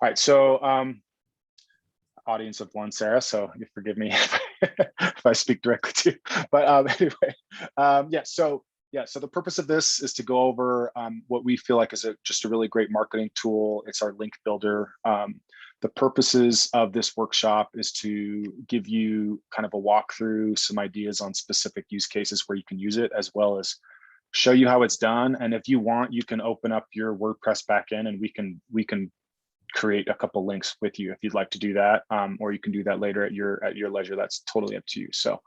right, so audience of one, Sarah, so you forgive me if I speak directly to you. But anyway, so the purpose of this is to go over what we feel like is just a really great marketing tool. It's our link builder. The purposes of this workshop is to give you kind of a walkthrough, some ideas on specific use cases where you can use it, as well as show you how it's done. And if you want, you can open up your WordPress backend and we can create a couple links with you if you'd like to do that, or you can do that later at your leisure. That's totally up to you. So,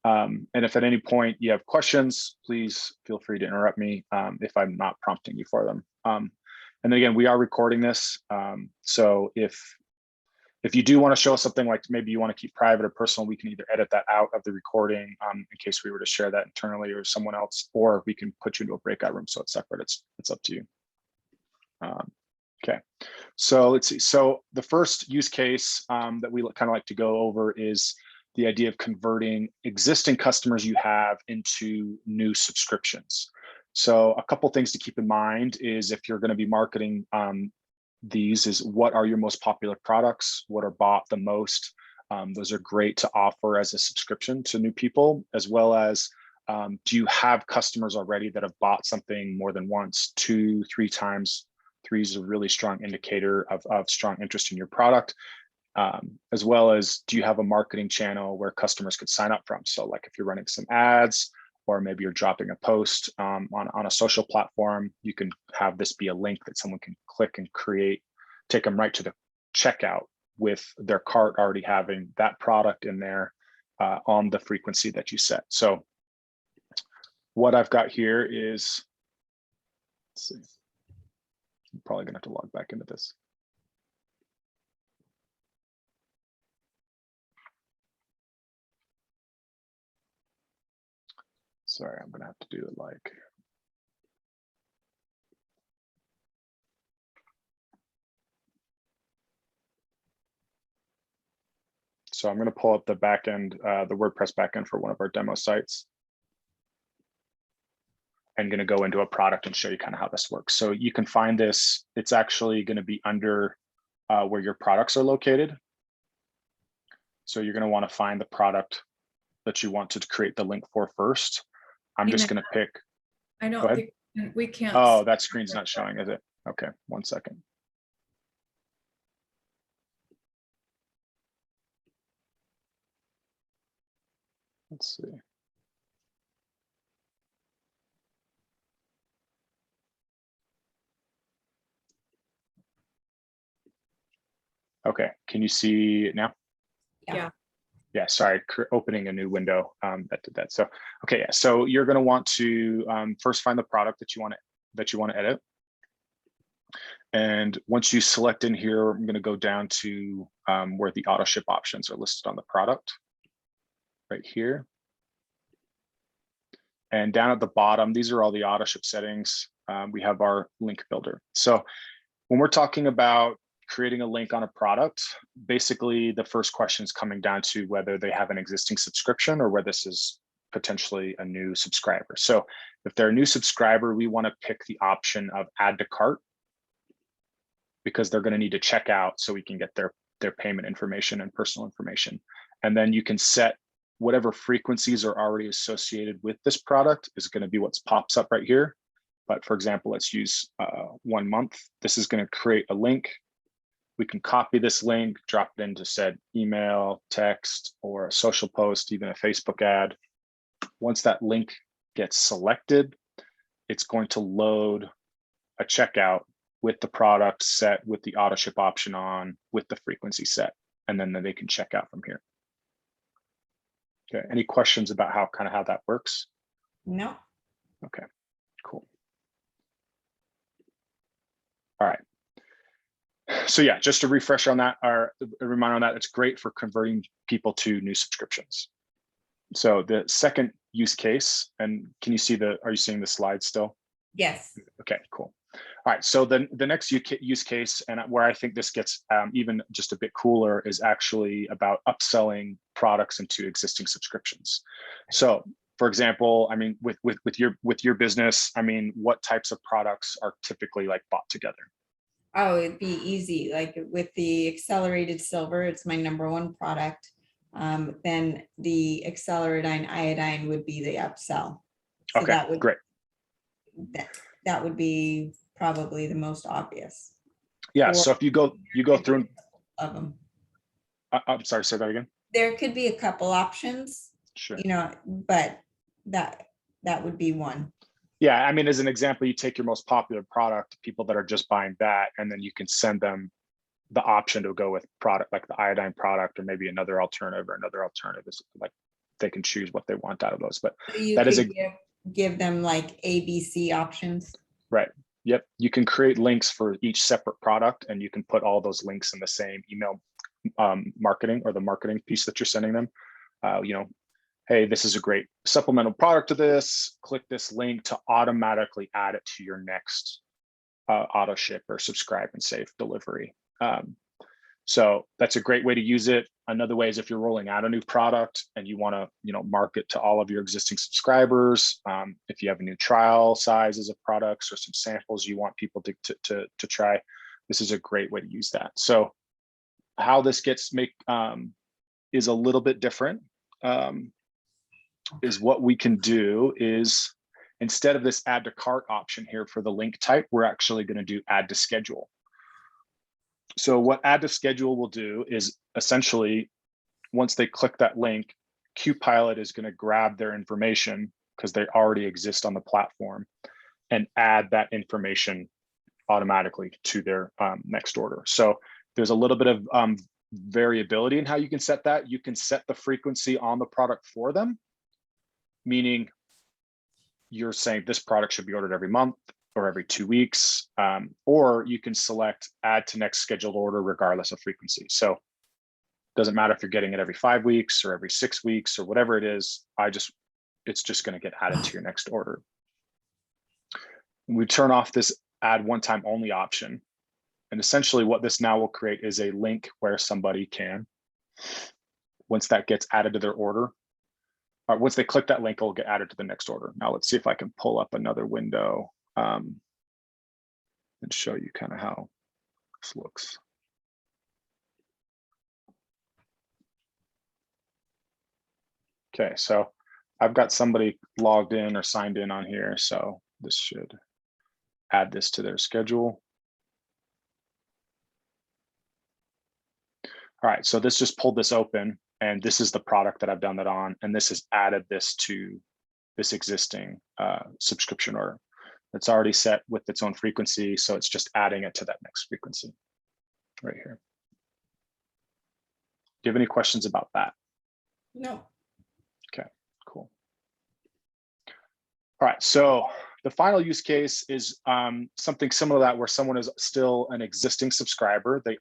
and if at any point you have questions, please feel free to interrupt me if I'm not prompting you for them. And then again, we are recording this. So if you do want to show us something like maybe you want to keep private or personal, we can either edit that out of the recording in case we were to share that internally or someone else, or we can put you into a breakout room so it's separate. It's up to you. Okay, so let's see. So the first use case that we kind of like to go over is the idea of converting existing customers you have into new subscriptions. So a couple things to keep in mind is if you're going to be marketing these is what are your most popular products, what are bought the most. Those are great to offer as a subscription to new people, as well as do you have customers already that have bought something more than once, 2, 3 times. 3 is a really strong indicator of strong interest in your product, as well as do you have a marketing channel where customers could sign up from? So like if you're running some ads, or maybe you're dropping a post on a social platform, you can have this be a link that someone can click and take them right to the checkout with their cart already having that product in there on the frequency that you set. So what I've got here is, let's see. I'm probably gonna have to log back into this. Sorry, I'm gonna have to do it like. So I'm gonna pull up the backend, the WordPress backend for one of our demo sites. I'm going to go into a product and show you kind of how this works. So you can find this, it's actually going to be under where your products are located. So you're going to want to find the product that you want to create the link for first. I'm just going to pick. I don't think we can't. Oh, that screen's not showing, is it? Okay, 1 second. Let's see. Okay, can you see it now? Yeah. Yeah, sorry, opening a new window that did that. So, okay, yeah, so you're going to want to first find the product that you want to edit. And once you select in here, I'm going to go down to where the auto ship options are listed on the product, right here. And down at the bottom, these are all the auto ship settings. We have our link builder. So when we're talking about creating a link on a product, basically the first question is coming down to whether they have an existing subscription or whether this is potentially a new subscriber. So if they're a new subscriber, we want to pick the option of add to cart, because they're going to need to check out so we can get their payment information and personal information. And then you can set whatever frequencies are already associated with this product is going to be what pops up right here. But for example, let's use 1 month. This is going to create a link. We can copy this link, drop it into said email, text, or a social post, even a Facebook ad. Once that link gets selected, it's going to load a checkout with the product set, with the auto ship option on, with the frequency set, and then they can check out from here. Okay, any questions about how that works? No. Okay, cool. All right. So yeah, just a refresh on that, or a reminder on that, it's great for converting people to new subscriptions. So the second use case, and can you see are you seeing the slide still? Yes. Okay, cool. All right, so the next use case, and where I think this gets even just a bit cooler, is actually about upselling products into existing subscriptions. So for example, I mean, with your business, I mean, what types of products are typically like bought together? Oh, it'd be easy, like with the accelerated silver, it's my #1 product. Then the accelerated iodine would be the upsell. So Okay, great. that would be probably the most obvious. Yeah, Or so if you go through, of them. I'm sorry, say that again. There could be a couple options, Sure. but that would be one. Yeah, I mean, as an example, you take your most popular product, people that are just buying that, and then you can send them the option to go with product like the iodine product, or maybe another alternative, is like they can choose what they want out of those. But So you that is could give them like ABC options. right. Yep. You can create links for each separate product, and you can put all those links in the same email marketing, or the marketing piece that you're sending them. Hey, this is a great supplemental product to this. Click this link to automatically add it to your next auto ship or subscribe and save delivery. So that's a great way to use it. Another way is if you're rolling out a new product and you want to, market to all of your existing subscribers. If you have a new trial sizes of products or some samples you want people to try, this is a great way to use that. So how this gets is a little bit different. Is what we can do is, instead of this add to cart option here for the link type, we're actually going to do add to schedule. So what add to schedule will do is essentially, once they click that link, QPilot is going to grab their information because they already exist on the platform and add that information automatically to their next order. So there's a little bit of variability in how you can set that. You can set the frequency on the product for them, meaning you're saying this product should be ordered every month or every 2 weeks, or you can select add to next scheduled order regardless of frequency. So it doesn't matter if you're getting it every 5 weeks or every 6 weeks or whatever it is. It's just going to get added to your next order. We turn off this add one time only option. And essentially what this now will create is a link where somebody can, once that gets added to their order, or once they click that link, it'll get added to the next order. Now let's see if I can pull up another window and show you kind of how this looks. Okay, so I've got somebody logged in or signed in on here, so this should add this to their schedule. All right, so this just pulled this open, and this is the product that I've done that on, and this has added this to this existing subscription order. It's already set with its own frequency, so it's just adding it to that next frequency right here. Do you have any questions about that? No. Okay, cool. All right, so the final use case is something similar to that, where someone is still an existing subscriber. They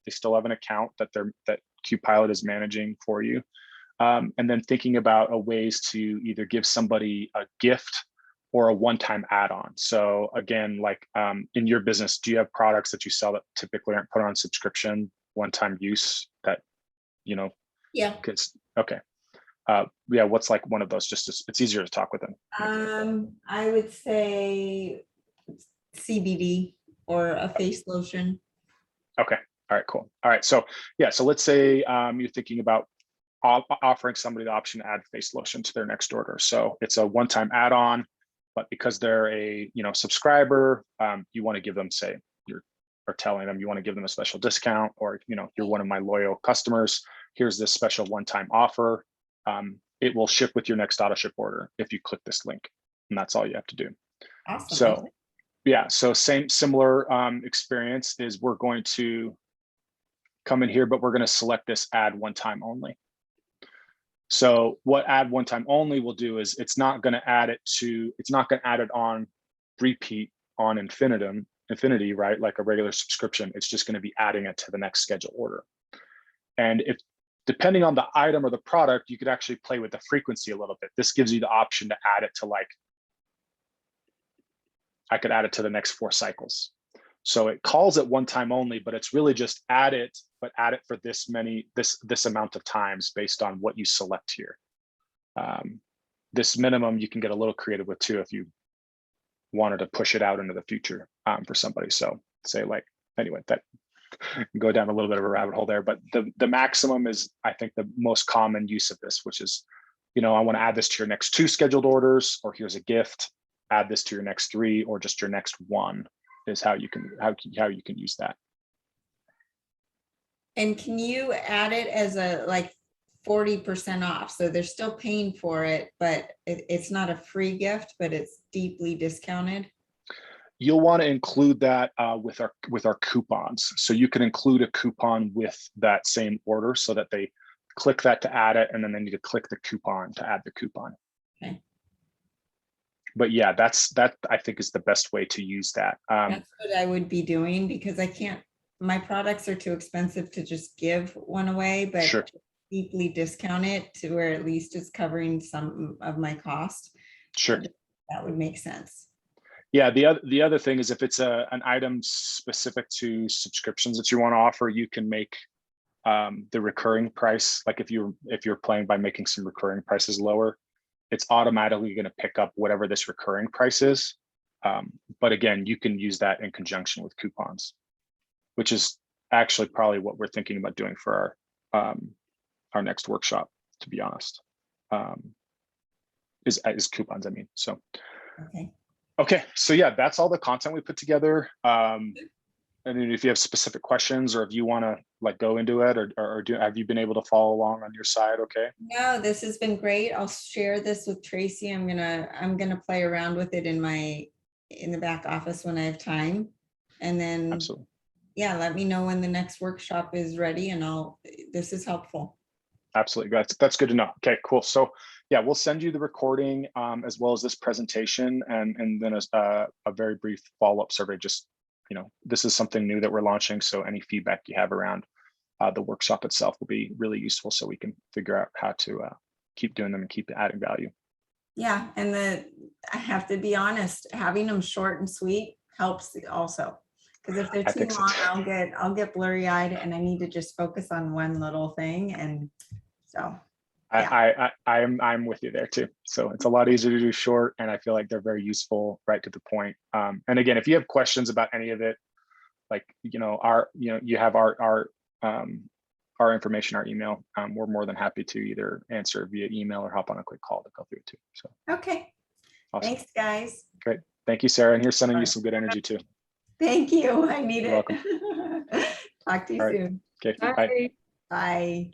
still have an account that QPilot is managing for you. And then thinking about ways to either give somebody a gift or a one-time add-on. So again, like in your business, do you have products that you sell that typically aren't put on subscription, one-time use that, Yeah. Okay. Yeah, what's like one of those? It's easier to talk with them. I would say CBD or a face lotion. Okay. All right, cool. All right. So yeah, so let's say you're thinking about offering somebody the option to add face lotion to their next order. So it's a one-time add-on, but because they're a subscriber, you want to give them, telling them you want to give them a special discount, or you're one of my loyal customers. Here's this special one-time offer. It will ship with your next auto ship order if you click this link, and that's all you have to do. Awesome. So yeah, so similar experience is we're going to come in here, but we're going to select this add one time only. So what add one time only will do is it's not going to add it on repeat on infinity, right? Like a regular subscription. It's just going to be adding it to the next scheduled order. And if depending on the item or the product, you could actually play with the frequency a little bit. This gives you the option to add it to I could add it to the next 4 cycles. So it calls it one time only, but it's really just add it for this amount of times based on what you select here. This minimum you can get a little creative with too if you wanted to push it out into the future for somebody. So say like, anyway, that go down a little bit of a rabbit hole there, but the maximum is, I think, the most common use of this, which is, I want to add this to your next 2 scheduled orders, or here's a gift, add this to your next 3, or just your next 1 is how you can use that. And can you add it as a like 40% off? So they're still paying for it, but it's not a free gift, but it's deeply discounted. You'll want to include that with our coupons. So you can include a coupon with that same order, so that they click that to add it, and then they need to click the coupon to add the coupon. Okay. But yeah, that I think is the best way to use that. That's what I would be doing, because I can't, my products are too expensive to just give one away, but Sure. deeply discount it to where at least it's covering some of my cost. Sure. That would make sense. Yeah, the other thing is, if it's an item specific to subscriptions that you want to offer, you can make the recurring price, like if you're playing by making some recurring prices lower, it's automatically going to pick up whatever this recurring price is. But again, you can use that in conjunction with coupons, which is actually probably what we're thinking about doing for our next workshop, to be honest, is coupons, I mean. So okay, so yeah, that's all the content we put together. I mean, if you have specific questions, or if you want to like go into it, or have you been able to follow along on your side? Okay. No, this has been great. I'll share this with Tracy. I'm gonna play around with it in the back office when I have time, and then Absolutely. Yeah, let me know when the next workshop is ready, and this is helpful. Absolutely, that's good to know. Okay, cool. So yeah, we'll send you the recording as well as this presentation, and then a very brief follow-up survey. Just, this is something new that we're launching, so any feedback you have around the workshop itself will be really useful, so we can figure out how to keep doing them and keep adding value. Yeah, and I have to be honest, having them short and sweet helps also. Because if they're too long, I'll get blurry-eyed, and I need to just focus on one little thing. And so yeah. I'm with you there too. So it's a lot easier to do short, and I feel like they're very useful, right to the point. And again, if you have questions about any of it, like you have our information, our email. We're more than happy to either answer via email or hop on a quick call to go through it too. So okay, awesome. Thanks, guys. Great, thank you, Sarah. And here's sending you some good energy too. Thank you. I need it. You're welcome. Talk to you soon. Okay. Bye. Bye.